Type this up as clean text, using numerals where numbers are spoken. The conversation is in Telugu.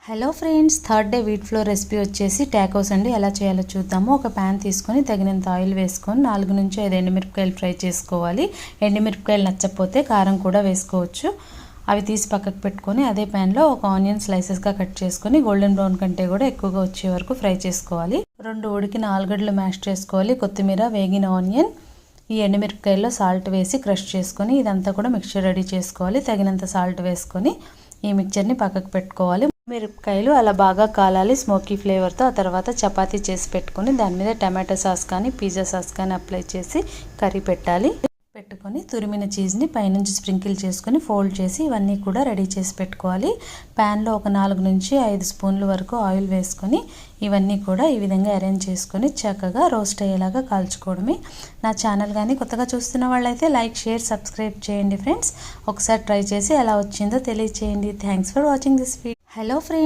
Hello friends, third day wheat flour recipe వచ్చేసి టాకోస్ అండి. ఎలా చేయాలో చూద్దాము. ఒక ప్యాన్ తీసుకొని తగినంత ఆయిల్ వేసుకొని 4 నుంచి 5 ఎండుమిరపకాయలు ఫ్రై చేసుకోవాలి. ఎండుమిరపకాయలు నచ్చకపోతే కారం కూడా వేసుకోవచ్చు. అవి తీసి పక్కకు పెట్టుకొని అదే ప్యాన్లో ఒక ఆనియన్ స్లైసెస్గా కట్ చేసుకొని గోల్డెన్ బ్రౌన్ కంటే కూడా ఎక్కువగా వచ్చే వరకు ఫ్రై చేసుకోవాలి. 2 ఉడికిన ఆలుగడ్డలు మ్యాష్ చేసుకోవాలి. కొత్తిమీర, వేగిన ఆనియన్, ఈ ఎండుమిరపకాయల్లో సాల్ట్ వేసి క్రష్ చేసుకొని ఇదంతా కూడా మిక్చర్ రెడీ చేసుకోవాలి. తగినంత సాల్ట్ వేసుకొని ఈ మిక్చర్ని పక్కకు పెట్టుకోవాలి. మిరపకాయలు అలా బాగా కాలాలి స్మోకీ ఫ్లేవర్తో. ఆ తర్వాత చపాతీ చేసి పెట్టుకొని దాని మీద టమాటో సాస్ కానీ పిజ్జా సాస్ కానీ అప్లై చేసి కర్రీ పెట్టుకొని తురిమిన చీజ్ని పైనుంచి స్ప్రింకిల్ చేసుకొని ఫోల్డ్ చేసి ఇవన్నీ కూడా రెడీ చేసి పెట్టుకోవాలి. ప్యాన్లో ఒక 4 నుంచి 5 స్పూన్ల వరకు ఆయిల్ వేసుకొని ఇవన్నీ కూడా ఈ విధంగా అరేంజ్ చేసుకొని చక్కగా రోస్ట్ అయ్యేలాగా కాల్చుకోవడమే. నా ఛానల్ కానీ కొత్తగా చూస్తున్న వాళ్ళైతే లైక్, షేర్, సబ్స్క్రైబ్ చేయండి ఫ్రెండ్స్. ఒకసారి ట్రై చేసి ఎలా వచ్చిందో తెలియచేయండి. Thanks for watching this video. Hello friends.